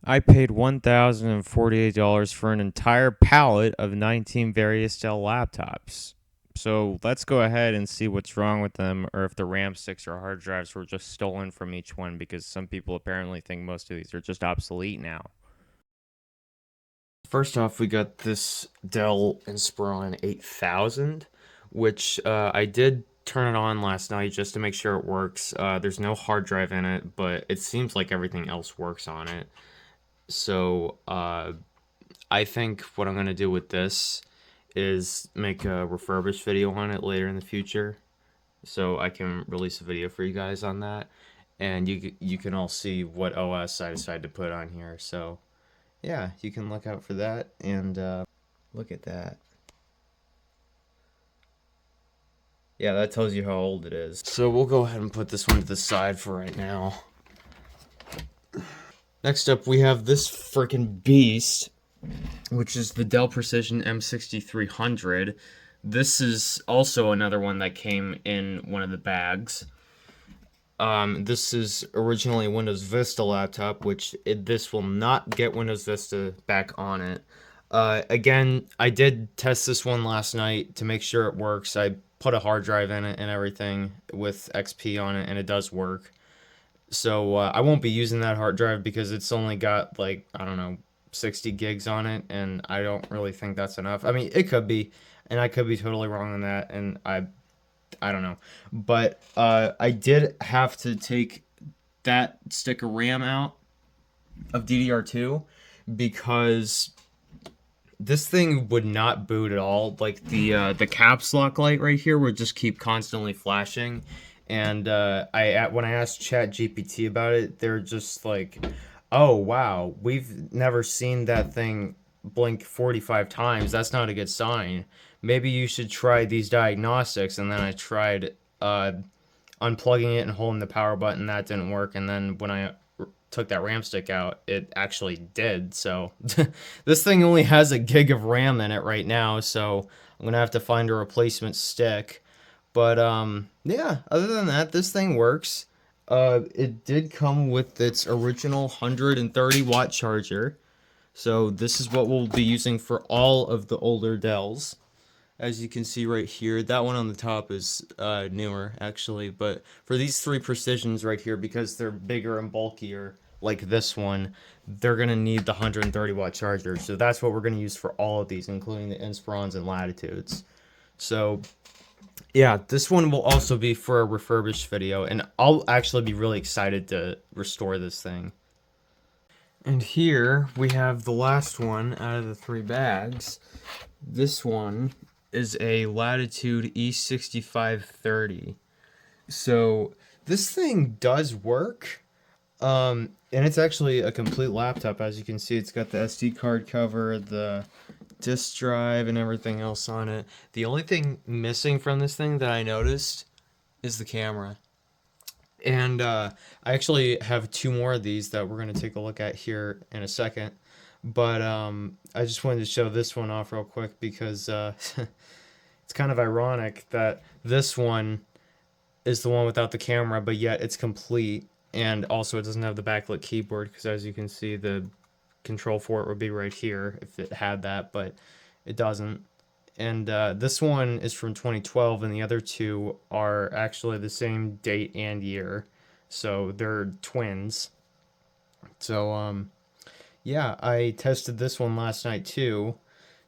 I paid $1,048 for an entire pallet of 19 Various Dell laptops. So let's go ahead and see what's wrong with them, or if the RAM sticks or hard drives were just stolen from each one, because some people apparently think most of these are just obsolete now. First off, we got this Dell Inspiron 8000, which I did turn it on last night just to make sure it works. There's no hard drive in it, but it seems like everything else works on it. So I think what I'm gonna do with this is make a refurbished video on it later in the future, so I can release a video for you guys on that, and you can all see what OS I decided to put on here. So yeah, you can look out for that, and look at that. Yeah, that tells you how old it is. So we'll go ahead and put this one to the side for right now. Next up, we have this freaking beast, which is the Dell Precision M6300. This is also another one that came in one of the bags. This is originally a Windows Vista laptop, which this will not get Windows Vista back on it. Again, I did test this one last night to make sure it works. I put a hard drive in it and everything with XP on it, and it does work. So I won't be using that hard drive because it's only got, like, I don't know, 60 gigs on it, and I don't really think that's enough. I mean, it could be, and I could be totally wrong on that, and I don't know. But I did have to take that stick of RAM out of DDR2 because this thing would not boot at all. Like, the caps lock light right here would just keep constantly flashing. And when I asked ChatGPT about it, they're just like, "Oh wow, we've never seen that thing blink 45 times. That's not a good sign. Maybe you should try these diagnostics." And then I tried unplugging it and holding the power button. That didn't work. And then when I took that RAM stick out, it actually did. So this thing only has a gig of RAM in it right now. So I'm gonna have to find a replacement stick. But yeah, other than that, this thing works. It did come with its original 130 watt charger. So this is what we'll be using for all of the older Dells. As you can see right here, that one on the top is newer actually, but for these three Precisions right here, because they're bigger and bulkier like this one, they're gonna need the 130 watt charger. So that's what we're gonna use for all of these, including the Inspirons and Latitudes. So yeah, this one will also be for a refurbished video, and I'll actually be really excited to restore this thing. And here we have the last one out of the three bags. This one is a Latitude E6530. So this thing does work. And it's actually a complete laptop. As you can see, it's got the SD card cover, the disk drive, and everything else on it. The only thing missing from this thing that I noticed is the camera. And I actually have two more of these that we're going to take a look at here in a second. But I just wanted to show this one off real quick because it's kind of ironic that this one is the one without the camera, but yet it's complete. And also it doesn't have the backlit keyboard because, as you can see, the control for it would be right here if it had that, but it doesn't. And this one is from 2012, and the other two are actually the same date and year, so they're twins. So yeah, I tested this one last night too,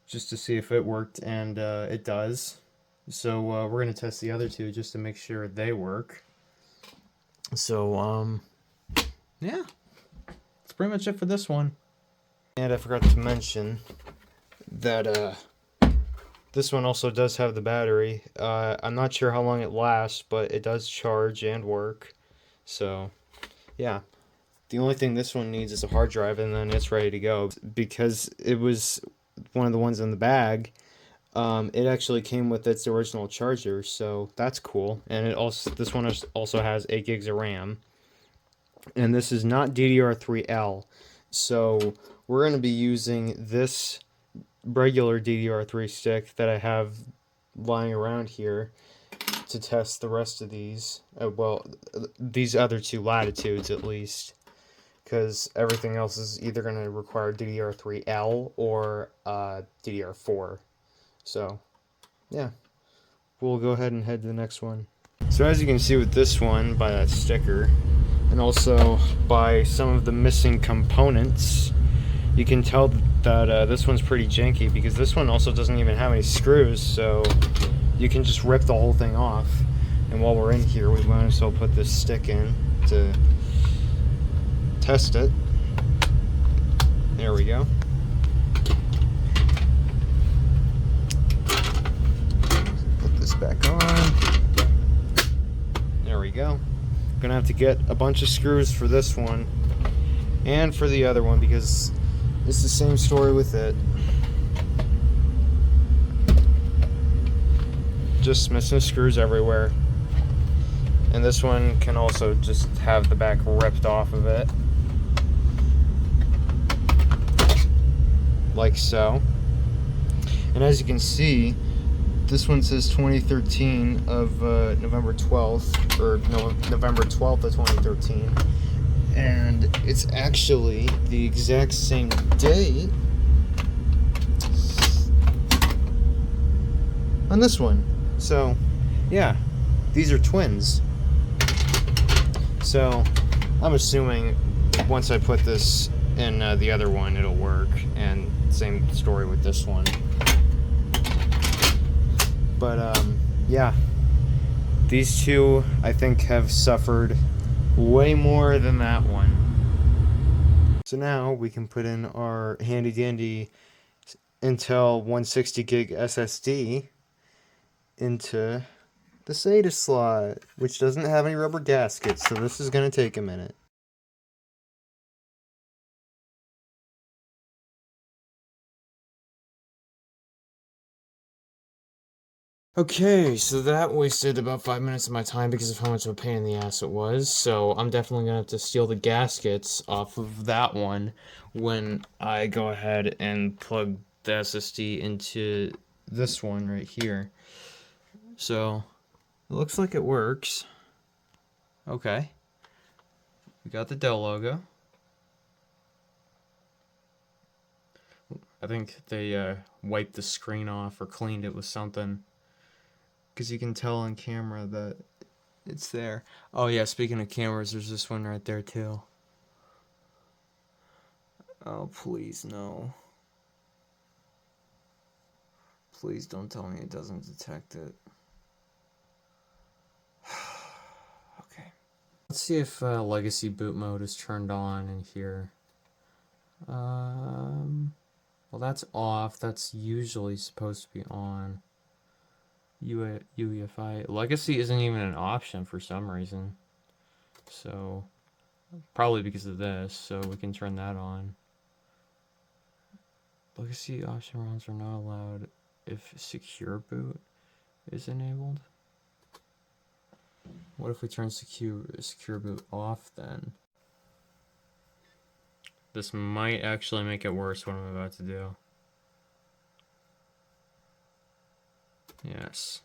just to see if it worked, and it does. So we're gonna test the other two just to make sure they work. So yeah, that's pretty much it for this one. And I forgot to mention that this one also does have the battery. I'm not sure how long it lasts, but it does charge and work. So yeah, the only thing this one needs is a hard drive, and then it's ready to go. Because it was one of the ones in the bag, it actually came with its original charger, so that's cool. And this one also has 8 gigs of RAM. And this is not DDR3L, so we're going to be using this regular DDR3 stick that I have lying around here to test the rest of these. Well, these other two Latitudes at least, because everything else is either going to require DDR3L or DDR4. So, yeah, we'll go ahead and head to the next one. So as you can see with this one, by that sticker, and also by some of the missing components, you can tell that this one's pretty janky, because this one also doesn't even have any screws, so you can just rip the whole thing off. And while we're in here, we might as well put this stick in to test it. There we go. Put this back on. There we go. Gonna have to get a bunch of screws for this one and for the other one, because it's the same story with it. Just missing screws everywhere. And this one can also just have the back ripped off of it. Like so. And as you can see, this one says 2013 of November 12th, or no, November 12th of 2013. And it's actually the exact same date on this one. So, yeah, these are twins. So, I'm assuming once I put this in the other one, it'll work. And same story with this one. But, yeah. These two, I think, have suffered way more than that one. So now we can put in our handy dandy Intel 160 gig SSD into the SATA slot, which doesn't have any rubber gaskets, so this is going to take a minute. Okay, so that wasted about 5 minutes of my time because of how much of a pain in the ass it was. So I'm definitely gonna have to steal the gaskets off of that one when I go ahead and plug the SSD into this one right here. So it looks like it works. Okay. We got the Dell logo. I think they wiped the screen off or cleaned it with something, because you can tell on camera that it's there. Oh yeah, speaking of cameras, there's this one right there too. Oh, please no. Please don't tell me it doesn't detect it. Okay. Let's see if legacy boot mode is turned on in here. Well, that's off. That's usually supposed to be on. UEFI. Legacy isn't even an option for some reason. So, probably because of this. So we can turn that on. Legacy option ROMs are not allowed if secure boot is enabled. What if we turn secure boot off then? This might actually make it worse, what I'm about to do. Yes.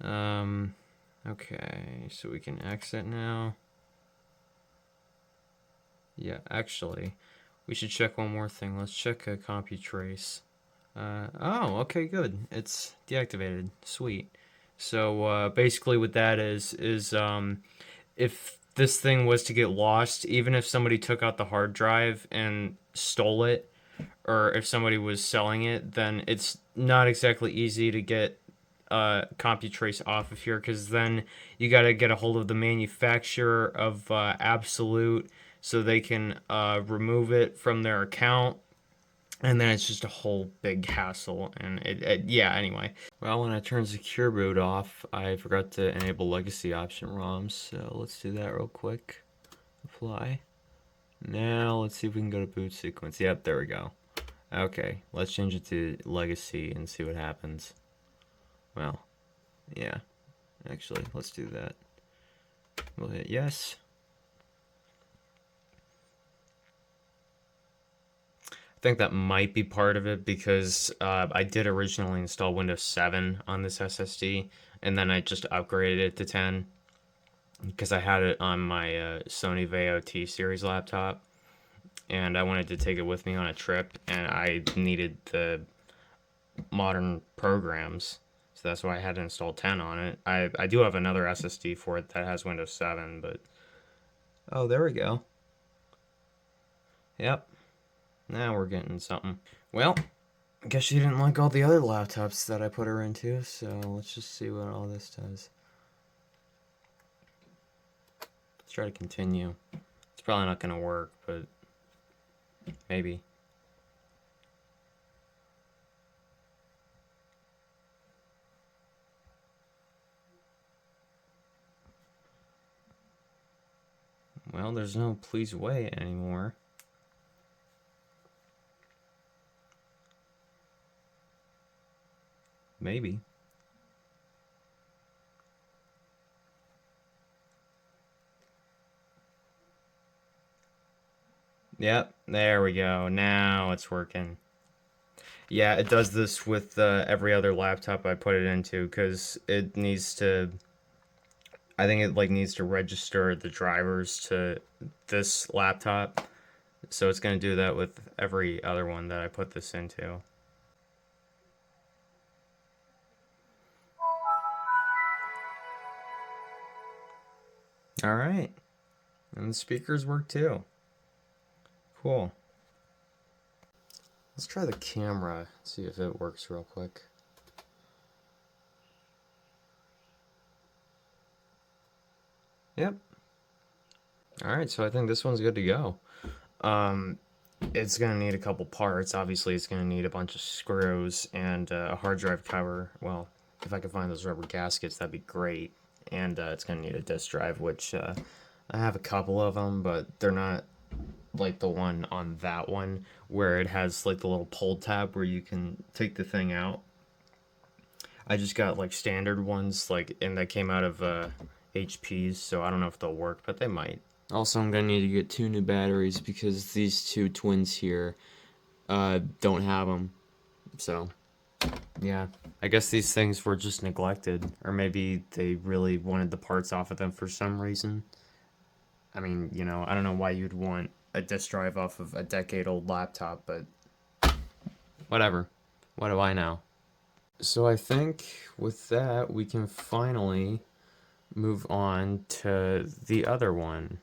Okay, so we can exit now. Yeah, actually, we should check one more thing. Let's check a CompuTrace. Oh, okay, good. It's deactivated. Sweet. So basically what that is if this thing was to get lost, even if somebody took out the hard drive and stole it, or if somebody was selling it, then it's not exactly easy to get CompuTrace off of here, because then you got to get a hold of the manufacturer of Absolute so they can remove it from their account. And then it's just a whole big hassle, and yeah, anyway. Well, when I turned Secure Boot off, I forgot to enable Legacy option ROMs, so let's do that real quick. Apply. Now, let's see if we can go to boot sequence. Yep, there we go. Okay, let's change it to Legacy and see what happens. Well, yeah. Actually, let's do that. We'll hit yes. I think that might be part of it, because I did originally install Windows 7 on this SSD, and then I just upgraded it to 10. because I had it on my Sony Vaio T series laptop, and I wanted to take it with me on a trip, and I needed the modern programs, so that's why I had to install 10 on it. I do have another SSD for it that has Windows 7, but oh, there we go. Yep, now we're getting something. Well, I guess she didn't like all the other laptops that I put her into, so let's just see what all this does. Let's try to continue. It's probably not going to work, but maybe. Well, there's no please wait anymore. Maybe. Yep, there we go. Now it's working. Yeah, it does this with every other laptop I put it into because it needs to. I think it like needs to register the drivers to this laptop, so it's gonna do that with every other one that I put this into. All right, and the speakers work too. Cool. Let's try the camera, see if it works real quick. Yep. All right, so I think this one's good to go. It's gonna need a couple parts. Obviously, it's gonna need a bunch of screws and a hard drive cover. Well, if I could find those rubber gaskets, that'd be great. And it's gonna need a disk drive, which I have a couple of them, but they're not like the one on that one where it has like the little pull tab where you can take the thing out. I just got like standard ones, like, and that came out of HP's, so I don't know if they'll work, but they might. Also, I'm gonna need to get 2 new batteries because these two twins here don't have them. So, yeah. I guess these things were just neglected, or maybe they really wanted the parts off of them for some reason. I mean, you know, I don't know why you'd want a disk drive off of a decade-old laptop, but whatever. What do I know? So I think with that, we can finally move on to the other one.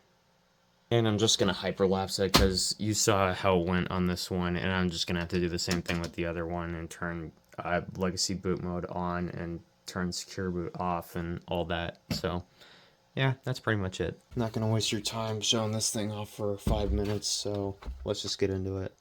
And I'm just going to hyperlapse it because you saw how it went on this one, and I'm just going to have to do the same thing with the other one and turn legacy boot mode on and turn secure boot off and all that. So, yeah, that's pretty much it. I'm not going to waste your time showing this thing off for 5 minutes, so let's just get into it.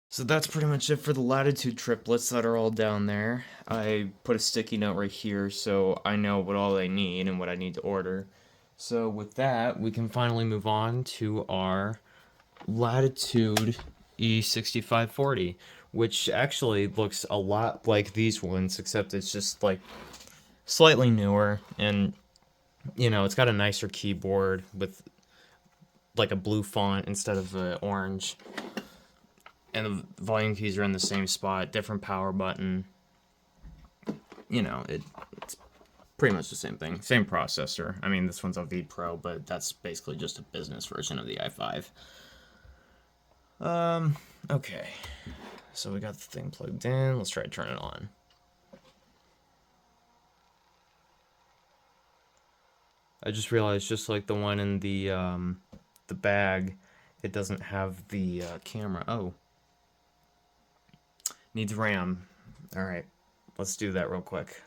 So that's pretty much it for the Latitude triplets that are all down there. I put a sticky note right here so I know what all they need and what I need to order. So with that, we can finally move on to our Latitude E6540, which actually looks a lot like these ones, except it's just like slightly newer, and you know, it's got a nicer keyboard with like a blue font instead of orange. And the volume keys are in the same spot, different power button. You know, it's pretty much the same thing. Same processor. I mean, this one's a V Pro, but that's basically just a business version of the i5. Okay. So we got the thing plugged in. Let's try to turn it on. I just realized, just like the one in the bag, it doesn't have the camera. Oh. Needs RAM. Alright, let's do that real quick.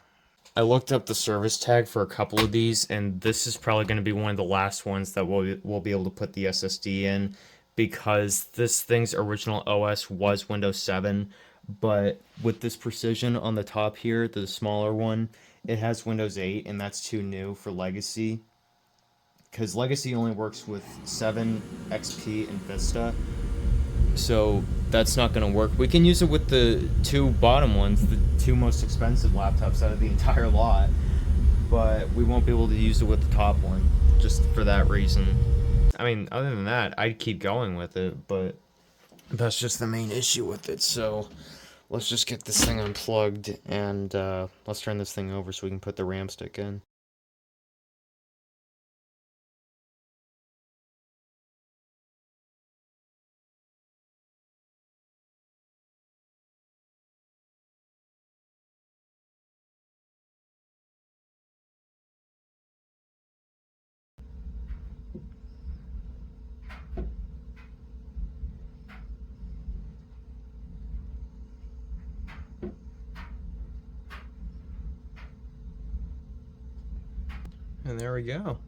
I looked up the service tag for a couple of these, and this is probably going to be one of the last ones that we'll be able to put the SSD in, because this thing's original OS was Windows 7, but with this Precision on the top here, the smaller one, it has Windows 8, and that's too new for Legacy, because Legacy only works with 7, XP, and Vista. So that's not going to work. We can use it with the two bottom ones, the two most expensive laptops out of the entire lot, but we won't be able to use it with the top one, just for that reason. I mean, other than that, I'd keep going with it, but that's just the main issue with it, so let's just get this thing unplugged, and let's turn this thing over so we can put the RAM stick in. And there we go.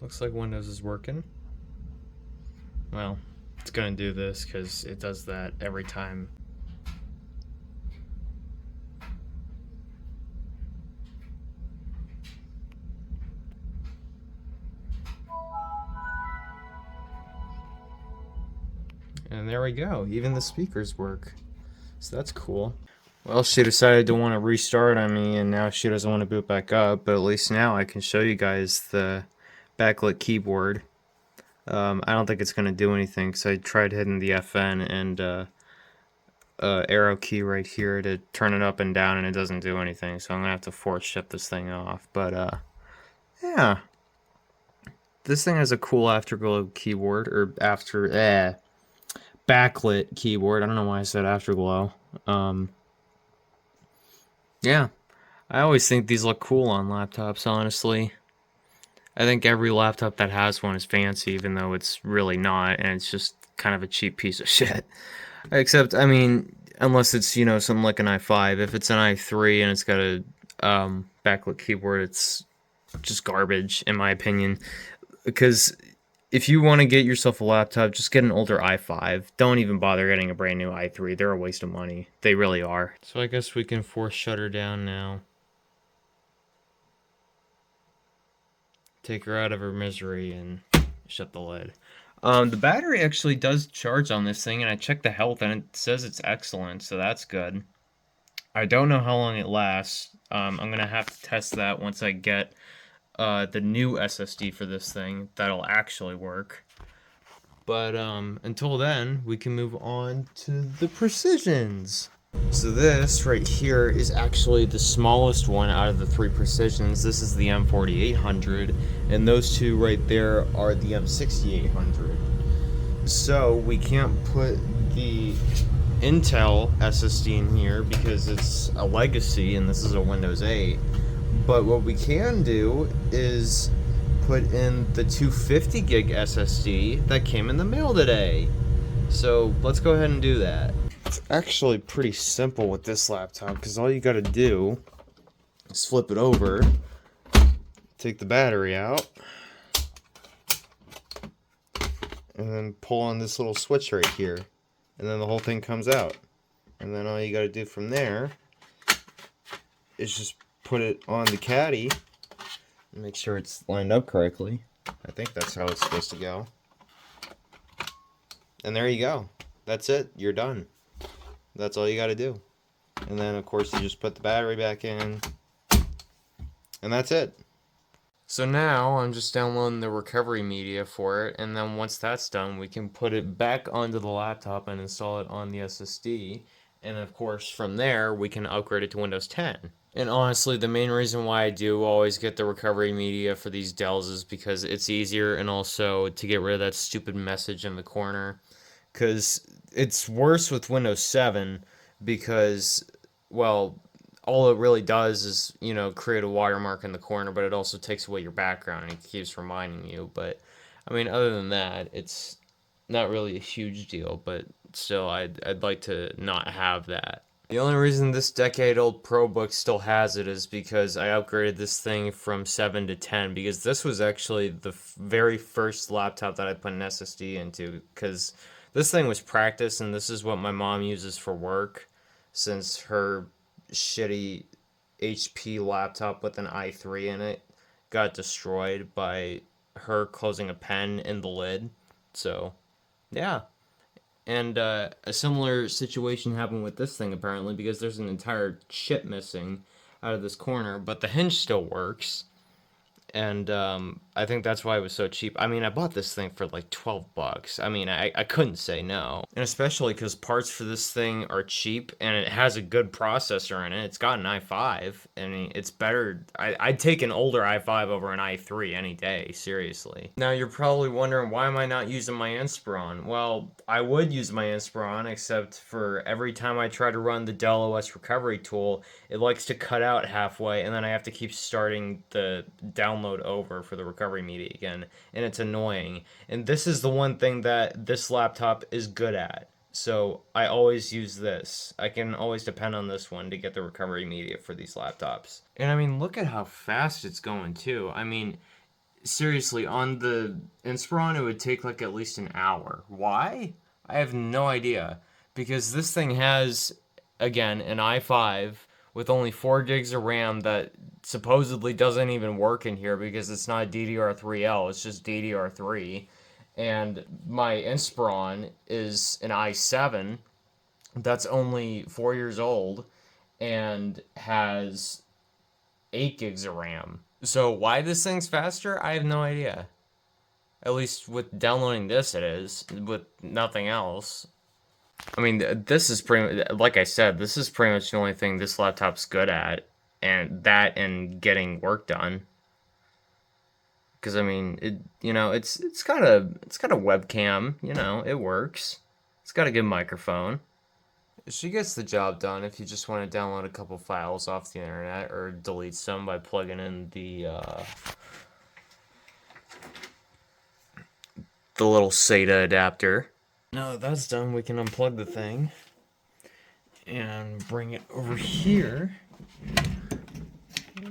Looks like Windows is working. Well, it's gonna do this because it does that every time. And there we go. Even the speakers work. So that's cool. Well, she decided to want to restart on me, and now she doesn't want to boot back up, but at least now I can show you guys the backlit keyboard. I don't think it's going to do anything, because I tried hitting the FN and arrow key right here to turn it up and down, and it doesn't do anything, so I'm going to have to force shut this thing off. But, yeah. This thing has a cool afterglow keyboard, or backlit keyboard. I don't know why I said afterglow. Yeah, I always think these look cool on laptops, honestly. I think every laptop that has one is fancy, even though it's really not, and it's just kind of a cheap piece of shit. Except, I mean, unless it's, you know, something like an i5. If it's an i3 and it's got a backlit keyboard, it's just garbage, in my opinion. Because if you want to get yourself a laptop, just get an older i5. Don't even bother getting a brand new i3. They're a waste of money. They really are. So I guess we can force shut her down now. Take her out of her misery and shut the lid. The battery actually does charge on this thing, and I checked the health, and it says it's excellent, so that's good. I don't know how long it lasts. I'm going to have to test that once I get the new SSD for this thing. That'll actually work. But until then, we can move on to the Precisions. So this right here is actually the smallest one out of the three Precisions. This is the M4800, and those two right there are the M6800. So we can't put the Intel SSD in here because it's a legacy and this is a Windows 8. But what we can do is put in the 250 gig SSD that came in the mail today. So let's go ahead and do that. It's actually pretty simple with this laptop because all you gotta do is flip it over, take the battery out, and then pull on this little switch right here, and then the whole thing comes out. And then all you gotta do from there is just put it on the caddy and make sure it's lined up correctly. I think that's how it's supposed to go. And there you go. That's it. You're done. That's all you got to do. And then, of course, you just put the battery back in. And that's it. So now I'm just downloading the recovery media for it. And then once that's done, we can put it back onto the laptop and install it on the SSD. And of course, from there, we can upgrade it to Windows 10. And honestly, the main reason why I do always get the recovery media for these Dells is because it's easier, and also to get rid of that stupid message in the corner. Because it's worse with Windows 7 because, well, all it really does is, you know, create a watermark in the corner, but it also takes away your background and it keeps reminding you. But, I mean, other than that, it's not really a huge deal, but still, I'd like to not have that. The only reason this decade-old ProBook still has it is because I upgraded this thing from 7 to 10, because this was actually the very first laptop that I put an SSD into, because this thing was practice, and this is what my mom uses for work, since her shitty HP laptop with an i3 in it got destroyed by her closing a pen in the lid. So, yeah. And a similar situation happened with this thing, apparently, because there's an entire chip missing out of this corner, but the hinge still works. And I think that's why it was so cheap. I mean, I bought this thing for like $12. I mean, I couldn't say no. And especially because parts for this thing are cheap and it has a good processor in it. It's got an i5. I mean, it's better. I'd take an older i5 over an i3 any day, seriously. Now, you're probably wondering, why am I not using my Inspiron? Well, I would use my Inspiron, except for every time I try to run the Dell OS recovery tool, it likes to cut out halfway, and then I have to keep starting the download over for the recovery media again, and it's annoying. And this is the one thing that this laptop is good at. So I always use this. I can always depend on this one to get the recovery media for these laptops. And I mean, look at how fast it's going too. I mean, seriously, on the Inspiron, it would take like at least an hour. Why? I have no idea. Because this thing has, again, an i5 with only 4 gigs of RAM that supposedly doesn't even work in here because it's not DDR3L, it's just DDR3. And my Inspiron is an i7 that's only 4 years old and has 8 gigs of RAM. So why this thing's faster, I have no idea. At least with downloading this it is, with nothing else. I mean, this is pretty, like I said, this is pretty much the only thing this laptop's good at, and that and getting work done. Because I mean, it's got a webcam, it works. It's got a good microphone. She gets the job done if you just want to download a couple files off the internet or delete some by plugging in the little SATA adapter. Now that that's done, we can unplug the thing and bring it over here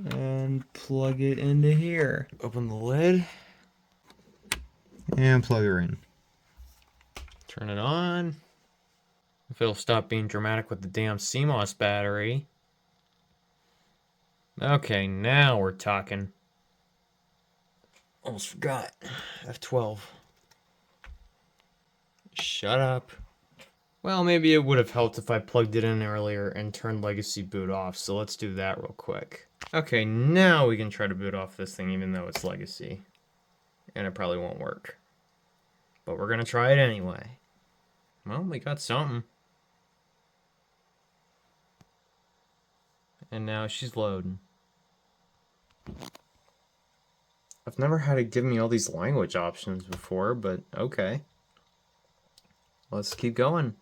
and plug it into here. Open the lid and plug her in. Turn it on. If it'll stop being dramatic with the damn CMOS battery. Okay, now we're talking. Almost forgot. F12. Shut up. Well, maybe it would have helped if I plugged it in earlier and turned Legacy Boot off, so let's do that real quick. Okay, now we can try to boot off this thing even though it's Legacy. And it probably won't work. But we're gonna try it anyway. Well, we got something. And now she's loading. I've never had it give me all these language options before, but okay. Let's keep going.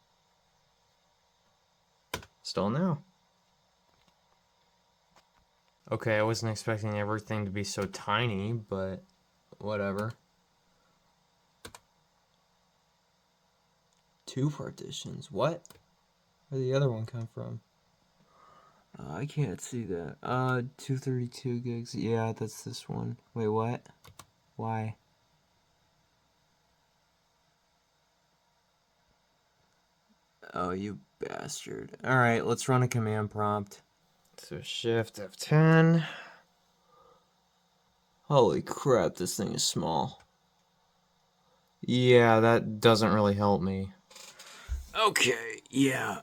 Still no. Okay, I wasn't expecting everything to be so tiny, but whatever. 2 partitions. What? Where did the other one come from? I can't see that. 232 gigs. Yeah, that's this one. Wait, what? Why? Oh, you bastard. Alright, let's run a command prompt. So Shift F10. Holy crap, this thing is small. Yeah, that doesn't really help me. Okay, yeah.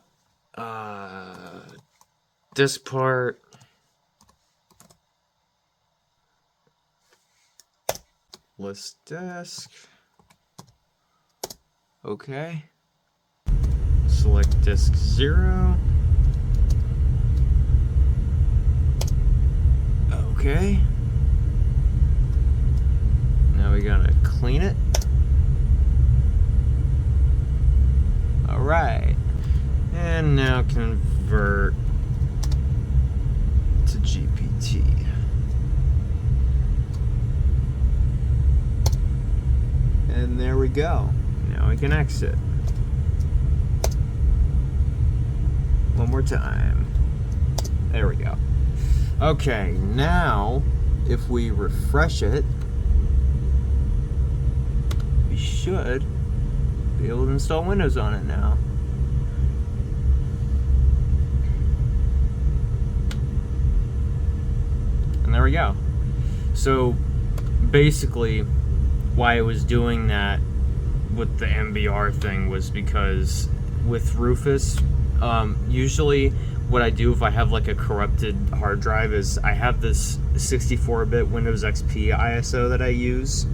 Disk part. List disk. Okay. Select disk 0. Okay. Now we gotta clean it. Alright. And now convert to GPT. And there we go. Now we can exit. One more time. There we go. Okay, now if we refresh it, we should be able to install Windows on it now. And there we go. So basically, why it was doing that with the MBR thing was because with Rufus, usually what I do if I have like a corrupted hard drive is I have this 64-bit Windows XP ISO that I use,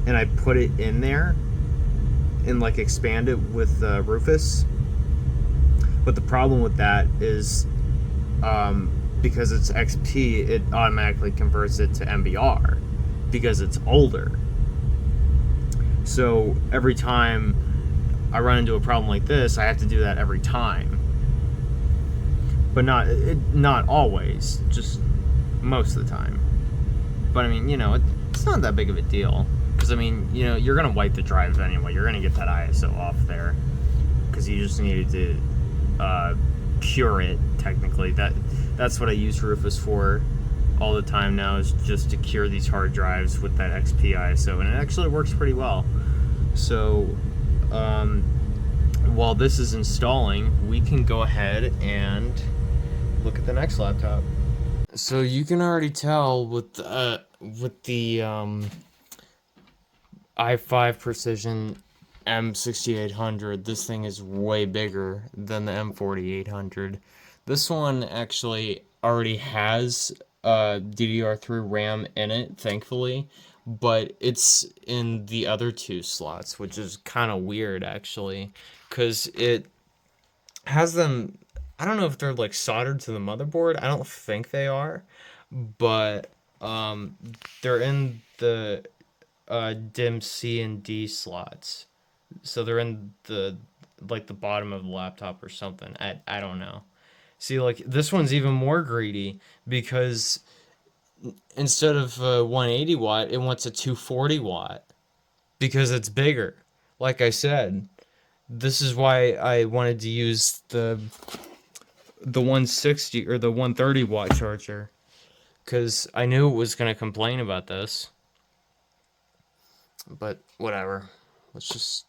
and I put it in there and like expand it with Rufus. But the problem with that is because it's XP, it automatically converts it to MBR because it's older. So every time I run into a problem like this, I have to do that every time. But not always, just most of the time. But I mean, it's not that big of a deal. Because I mean, you're going to wipe the drive anyway. You're going to get that ISO off there. Because you just needed to cure it, technically. That's what I use Rufus for all the time now, is just to cure these hard drives with that XP ISO. And it actually works pretty well. So, while this is installing, we can go ahead and look at the next laptop. So you can already tell with the i5 Precision M6800, this thing is way bigger than the M4800. This one actually already has DDR3 RAM in it, thankfully, but it's in the other two slots, which is kind of weird actually, because it has them. I don't know if they're like soldered to the motherboard. I don't think they are, but they're in the DIMM C and D slots, so they're in the bottom of the laptop or something. I don't know. See, like this one's even more greedy because instead of 180 watt, it wants a 240 watt because it's bigger. Like I said, this is why I wanted to use the 160 or the 130 watt charger, because I knew it was going to complain about this. But whatever. Let's just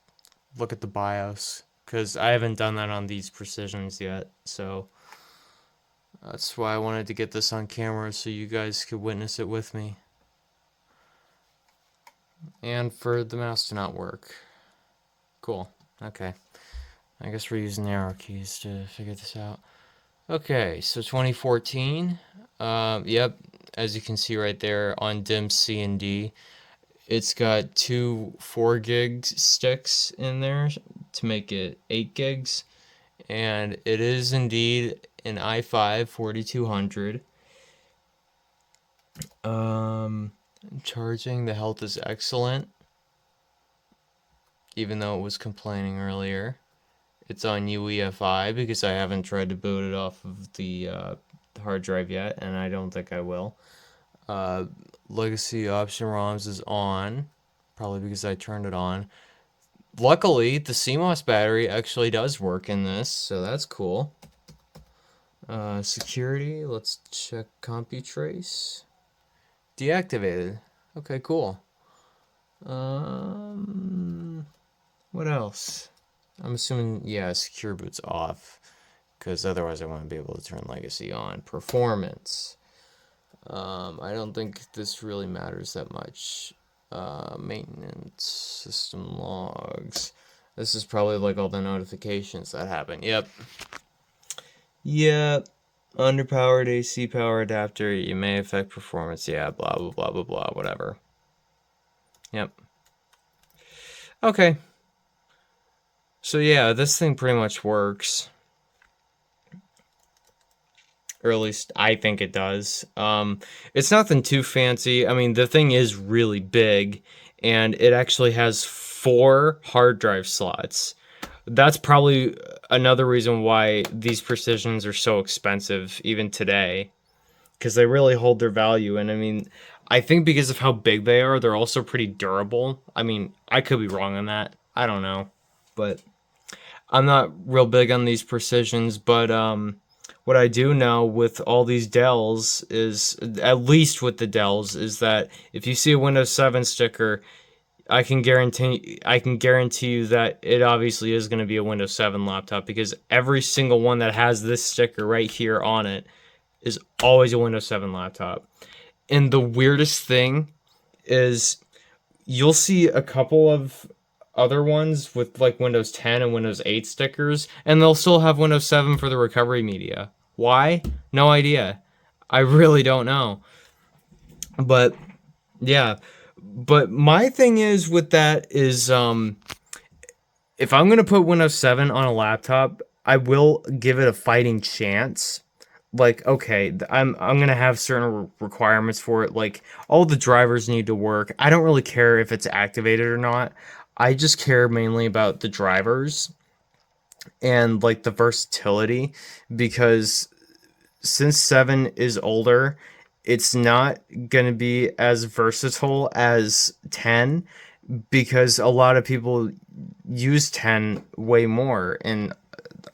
look at the BIOS, because I haven't done that on these Precisions yet. So that's why I wanted to get this on camera so you guys could witness it with me. And for the mouse to not work. Cool. Okay. I guess we're using the arrow keys to figure this out. Okay, so 2014. Yep, as you can see right there on DIMM C and D, it's got two 4 gig sticks in there to make it 8 gigs. And it is indeed an i5 4200. Charging, the health is excellent, even though it was complaining earlier. It's on UEFI because I haven't tried to boot it off of the hard drive yet, and I don't think I will. Legacy option ROMs is on, probably because I turned it on. Luckily, the CMOS battery actually does work in this, so that's cool. Security, let's check CompuTrace. Deactivated. Okay, cool. What else? I'm assuming, yeah, secure boot's off, because otherwise I wouldn't be able to turn legacy on. Performance. I don't think this really matters that much. Maintenance, system logs. This is probably like all the notifications that happen. Yep. Underpowered AC power adapter. You may affect performance. Yeah, blah, blah, blah, blah, blah, whatever. Yep. Okay. So yeah, this thing pretty much works. Or at least I think it does. It's nothing too fancy. I mean, the thing is really big, and it actually has 4 hard drive slots. That's probably another reason why these Precisions are so expensive even today, because they really hold their value. And I mean, I think because of how big they are, they're also pretty durable. I mean, I could be wrong on that. I don't know. But I'm not real big on these Precisions, but what I do know with all these Dells is, at least with the Dells, is that if you see a Windows 7 sticker, I can guarantee you that it obviously is going to be a Windows 7 laptop, because every single one that has this sticker right here on it is always a Windows 7 laptop. And the weirdest thing is you'll see a couple of other ones with like Windows 10 and Windows 8 stickers, and they'll still have Windows 7 for the recovery media. Why? No idea. I really don't know. But yeah, but my thing is with that is if I'm gonna put Windows 7 on a laptop, I will give it a fighting chance. Like, okay, I'm gonna have certain requirements for it. Like, all the drivers need to work. I don't really care if it's activated or not. I just care mainly about the drivers and like the versatility, because since 7 is older, it's not gonna be as versatile as 10, because a lot of people use 10 way more, and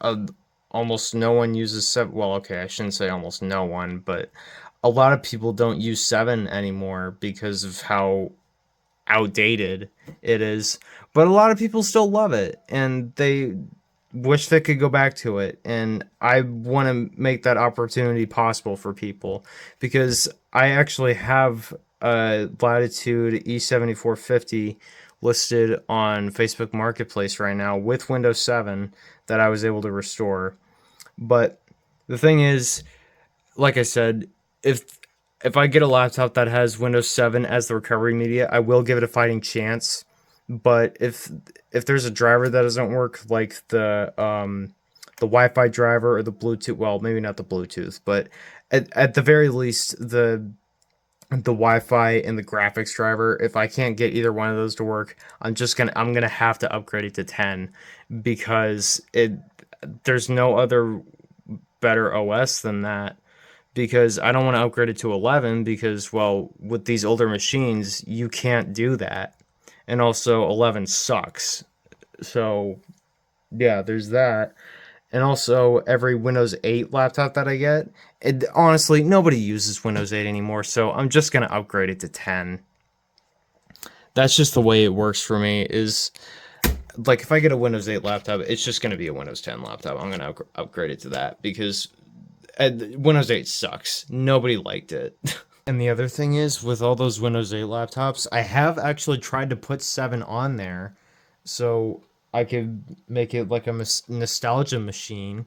uh, almost no one uses 7. Well, okay, I shouldn't say almost no one, but a lot of people don't use 7 anymore because of how outdated it is. But a lot of people still love it, and they wish they could go back to it. And I want to make that opportunity possible for people, because I actually have a Latitude E7450 listed on Facebook Marketplace right now with Windows 7 that I was able to restore. But the thing is, like I said, if I get a laptop that has Windows 7 as the recovery media, I will give it a fighting chance. But if there's a driver that doesn't work, like the Wi-Fi driver or the Bluetooth, well, maybe not the Bluetooth, but at the very least the Wi-Fi and the graphics driver, if I can't get either one of those to work, I'm gonna have to upgrade it to 10, because there's no other better OS than that. Because I don't want to upgrade it to 11, because, well, with these older machines you can't do that, and also 11 sucks. So yeah, there's that. And also, every Windows 8 laptop that I get, honestly, nobody uses Windows 8 anymore, so I'm just gonna upgrade it to 10. That's just the way it works for me. Is like, if I get a Windows 8 laptop, it's just gonna be a Windows 10 laptop. I'm gonna upgrade it to that, because Windows 8 sucks. Nobody liked it. And the other thing is, with all those Windows 8 laptops, I have actually tried to put 7 on there, so I could make it like a nostalgia machine.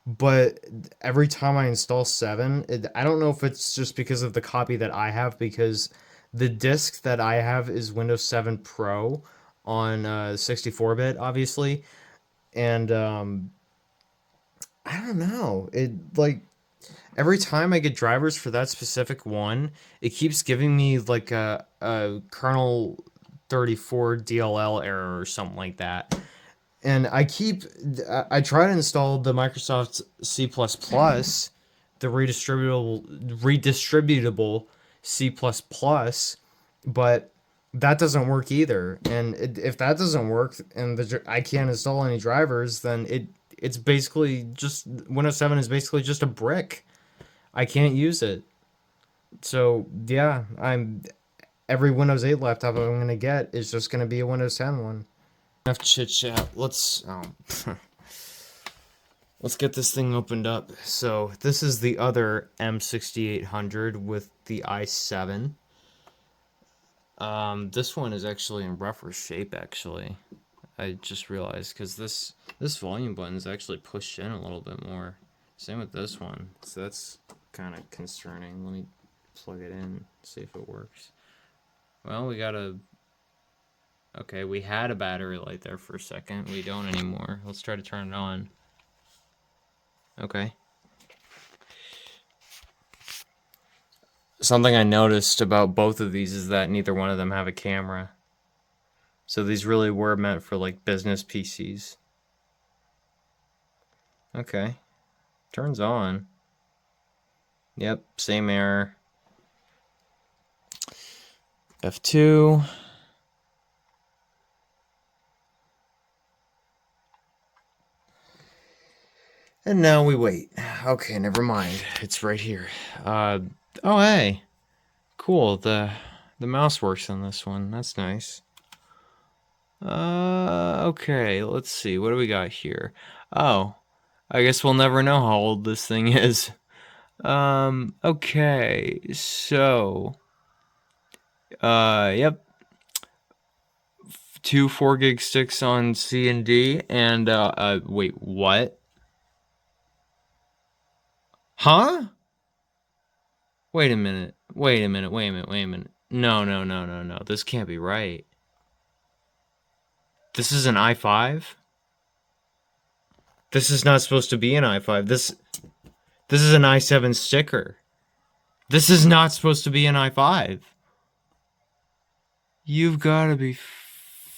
But every time I install 7, I don't know if it's just because of the copy that I have, because the disk that I have is Windows 7 Pro on 64-bit, obviously. And I don't know. It, like, every time I get drivers for that specific one, it keeps giving me like a kernel 34 DLL error or something like that. And I try to install the Microsoft C++, the redistributable C++, but that doesn't work either. And if that doesn't work and I can't install any drivers, then it's basically just, Windows 7 is basically just a brick. I can't use it. So yeah, every Windows 8 laptop I'm gonna get is just gonna be a Windows 10 one. Enough chit chat. Let's get this thing opened up. So this is the other M6800 with the i7. This one is actually in rougher shape, actually. I just realized, because this volume button is actually pushed in a little bit more. Same with this one. So that's kind of concerning. Let me plug it in, see if it works. Well, we got a... Okay, we had a battery light there for a second. We don't anymore. Let's try to turn it on. Okay. Something I noticed about both of these is that neither one of them have a camera. So these really were meant for like business PCs. Okay. Turns on. Yep, same error. F2. And now we wait. Okay, never mind. It's right here. Oh, hey. Cool. The mouse works on this one. That's nice. Okay, let's see. What do we got here? Oh, I guess we'll never know how old this thing is. Okay, so, yep. two 4 gig sticks on C and D, and wait, what? Huh? Wait a minute. Wait a minute. Wait a minute. Wait a minute. No, no, no, no, no. This can't be right. This is an i5? This is not supposed to be an i5. This is an i7 sticker. This is not supposed to be an i5. You've got to be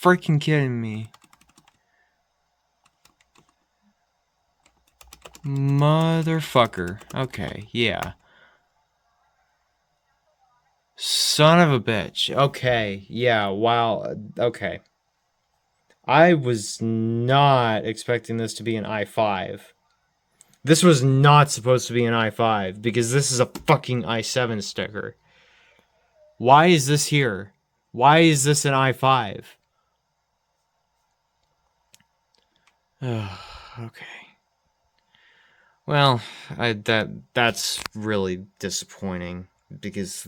freaking kidding me. Motherfucker. Okay, yeah. Son of a bitch. Okay, yeah, wow. Okay. I was not expecting this to be an i5. This was not supposed to be an i5 because this is a fucking i7 sticker. Why is this here? Why is this an i5? Okay. Well, that's really disappointing because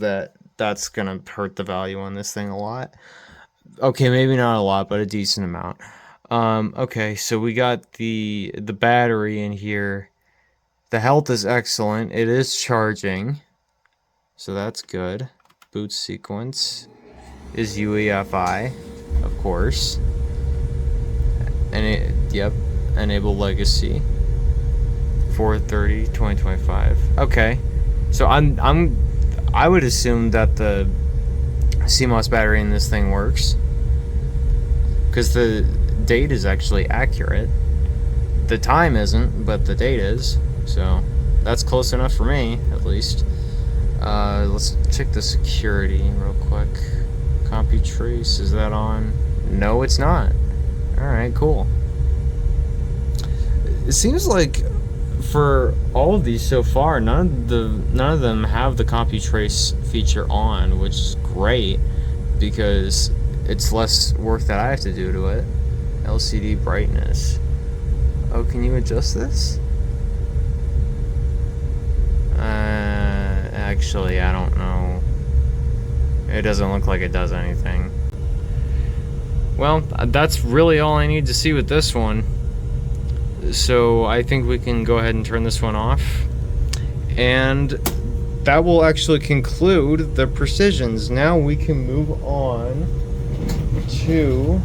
that's gonna hurt the value on this thing a lot. Okay, maybe not a lot, but a decent amount. Okay, so we got the battery in here. The health is excellent. It is charging, so that's good. Boot sequence is UEFI, of course. And yep, enable legacy. 4/30/2025. Okay, so I would assume that the CMOS battery in this thing works because the date is actually accurate. The time isn't, but the date is. So that's close enough for me, at least. Let's check the security real quick. CompuTrace, is that on? No, it's not. All right, cool. It seems like for all of these so far, none of them have the CompuTrace feature on, which is great because it's less work that I have to do to it. LCD brightness. Oh, can you adjust this? Actually, I don't know. It doesn't look like it does anything. Well, that's really all I need to see with this one. So I think we can go ahead and turn this one off. And that will actually conclude the precisions. Now we can move on to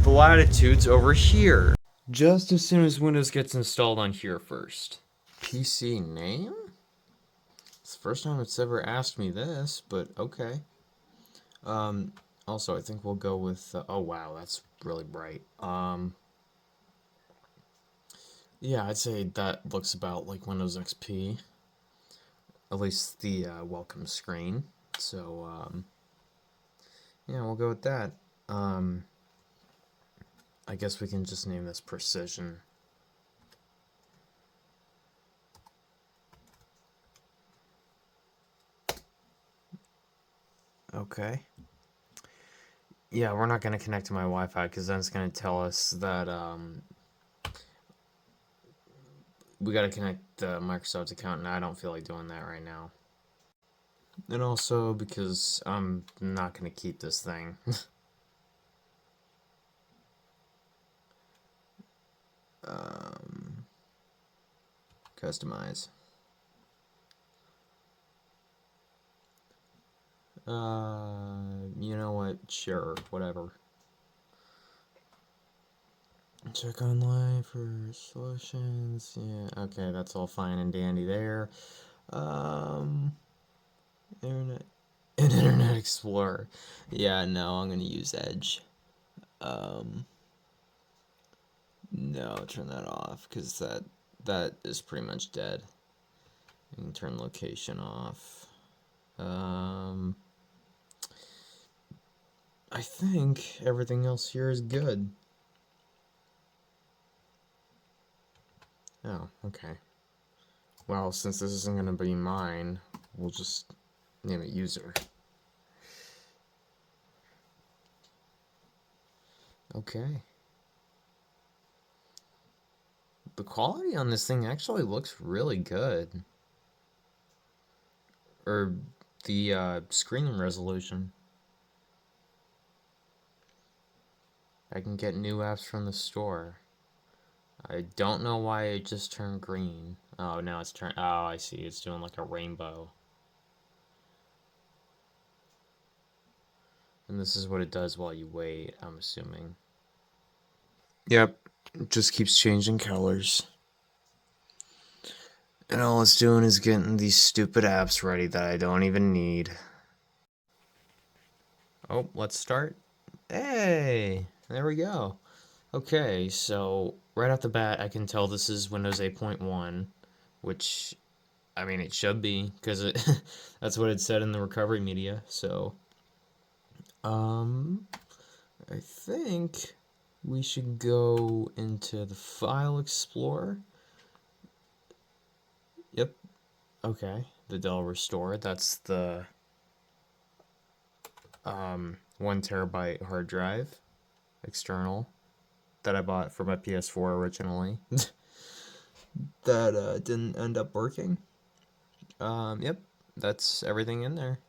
the latitudes over here. Just as soon as Windows gets installed on here first. PC name? It's the first time it's ever asked me this, but okay. Also, I think we'll go with, oh wow, that's really bright. Yeah, I'd say that looks about like Windows XP. At least the welcome screen. So, yeah, we'll go with that. I guess we can just name this Precision. Okay. Yeah, we're not going to connect to my Wi-Fi because then it's going to tell us that we got to connect the Microsoft account, and I don't feel like doing that right now. And also because I'm not going to keep this thing. Customize. You know what? Sure, whatever. Check online for solutions. Yeah, okay, that's all fine and dandy there. Internet Explorer. Yeah, no, I'm gonna use Edge. No, turn that off because that is pretty much dead. You can turn location off. I think everything else here is good. Oh, okay. Well, since this isn't going to be mine, we'll just name it user. Okay. The quality on this thing actually looks really good. Or the screen resolution. I can get new apps from the store. I don't know why it just turned green. Oh, now it's turned. Oh, I see. It's doing like a rainbow. And this is what it does while you wait, I'm assuming. Yep, it just keeps changing colors. And all it's doing is getting these stupid apps ready that I don't even need. Oh, let's start. Hey, there we go. Okay, so right off the bat, I can tell this is Windows 8.1, which, I mean, it should be, because it that's what it said in the recovery media. So, um, I think we should go into the File Explorer. Yep, okay, the Dell Restore. That's the 1 terabyte hard drive, external, that I bought for my PS4 originally. That didn't end up working. Yep, that's everything in there.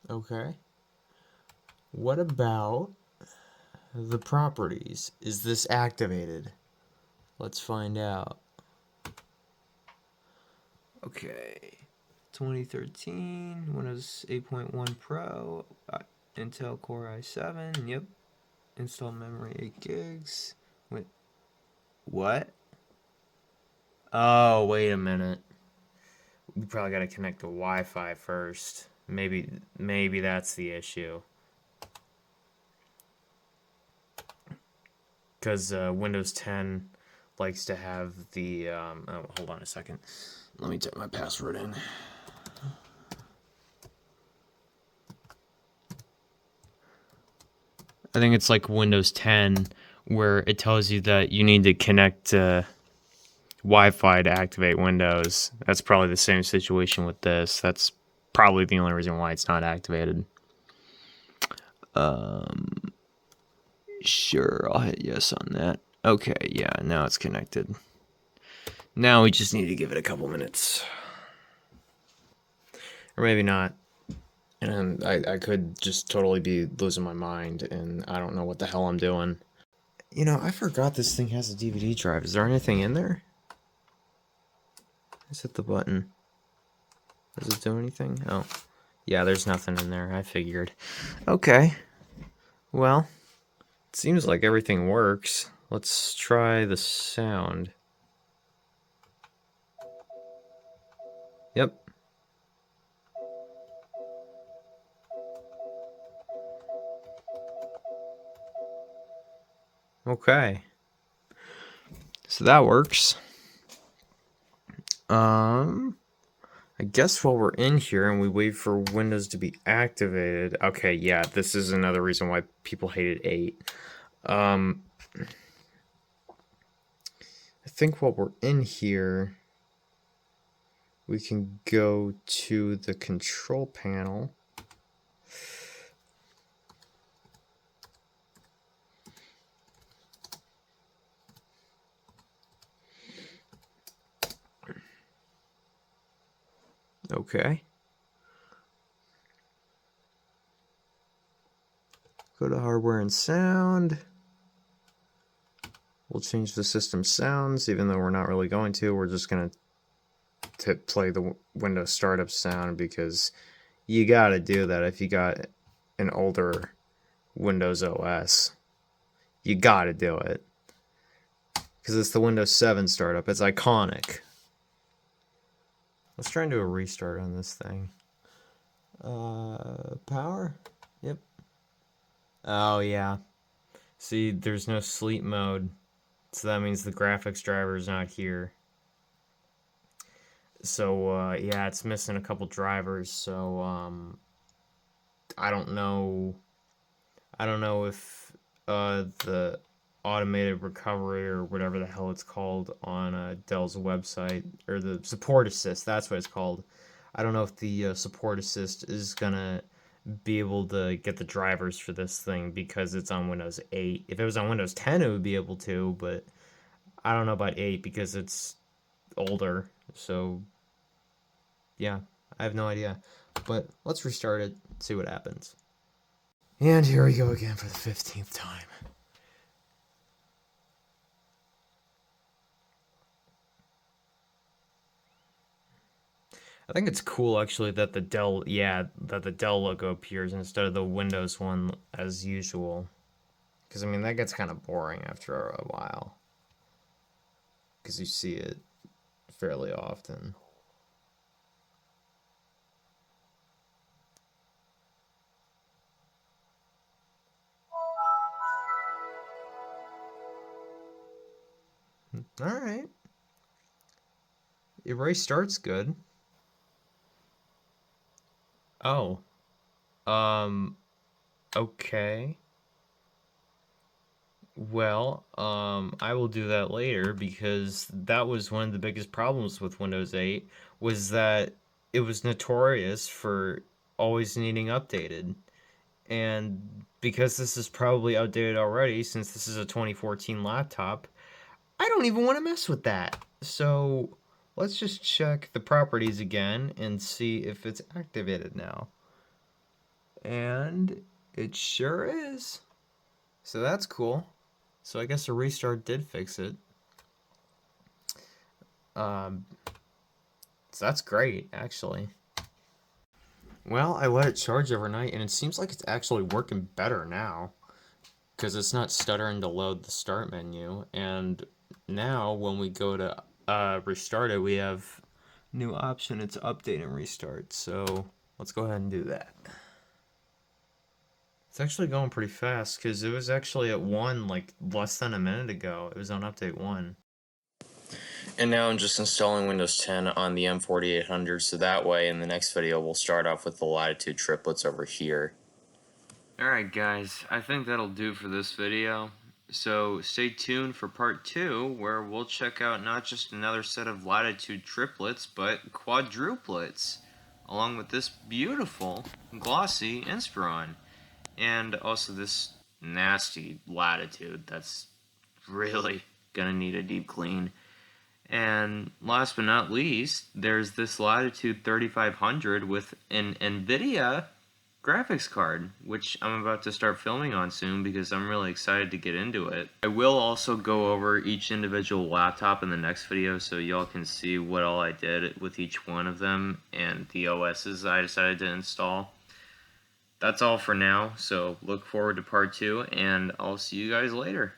Okay. What about the properties? Is this activated? Let's find out. Okay. 2013, Windows 8.1 Pro, Intel Core i7, yep. Install memory 8 gigs. Wait, what? Oh, wait a minute. We probably got to connect the Wi-Fi first. Maybe that's the issue. Because Windows 10 likes to have the. Oh, hold on a second. Let me type my password in. I think it's like Windows 10, where it tells you that you need to connect Wi-Fi to activate Windows. That's probably the same situation with this. That's probably the only reason why it's not activated. Sure, I'll hit yes on that. Okay, yeah, now it's connected. Now we just need to give it a couple minutes. Or maybe not. And I could just totally be losing my mind, and I don't know what the hell I'm doing. You know, I forgot this thing has a DVD drive. Is there anything in there? Let's hit the button. Does it do anything? Oh. Yeah, there's nothing in there. I figured. Okay. Well, it seems like everything works. Let's try the sound. Yep. Okay. So that works. I guess while we're in here and we wait for Windows to be activated. Okay, yeah, this is another reason why people hated 8. I think while we're in here, we can go to the control panel. Okay. Go to hardware and sound. We'll change the system sounds, even though we're not really going to. We're just going to play the Windows startup sound because you got to do that if you got an older Windows OS. You got to do it because it's the Windows 7 startup. It's iconic. Let's try and do a restart on this thing. Power? Yep. Oh, yeah. See, there's no sleep mode. So that means the graphics driver is not here. So, yeah, it's missing a couple drivers. So, I don't know. I don't know if the automated recovery or whatever the hell it's called on Dell's website, or the support assist, that's what it's called. I don't know if the support assist is gonna be able to get the drivers for this thing because it's on Windows 8. If it was on Windows 10, it would be able to, but I don't know about 8 because it's older. So, yeah, I have no idea. But let's restart it, see what happens. And here we go again for the 15th time. I think it's cool actually that the Dell, that the Dell logo appears instead of the Windows one as usual. Because I mean, that gets kind of boring after a while. Because you see it fairly often. Alright. Erase starts good. Oh. Okay. Well, I will do that later because that was one of the biggest problems with Windows 8 was that it was notorious for always needing updated. And because this is probably outdated already, since this is a 2014 laptop, I don't even want to mess with that. So let's just check the properties again and see if it's activated now. And it sure is. So that's cool. So I guess a restart did fix it. So that's great, actually. Well, I let it charge overnight, and it seems like it's actually working better now. Because it's not stuttering to load the start menu. And now, when we go to restart it, we have new option. It's update and restart. So let's go ahead and do that. It's actually going pretty fast because it was actually at 1 like less than a minute ago. It was on update 1. And now I'm just installing Windows 10 on the M4800 so that way in the next video we'll start off with the Latitude triplets over here. Alright guys, I think that'll do for this video. So stay tuned for part 2 where we'll check out not just another set of Latitude triplets but quadruplets along with this beautiful glossy Inspiron and also this nasty Latitude that's really gonna need a deep clean. And last but not least, there's this Latitude 3500 with an NVIDIA graphics card, which I'm about to start filming on soon because I'm really excited to get into it. I will also go over each individual laptop in the next video so y'all can see what all I did with each one of them and the OSs I decided to install. That's all for now, so look forward to part 2 and I'll see you guys later.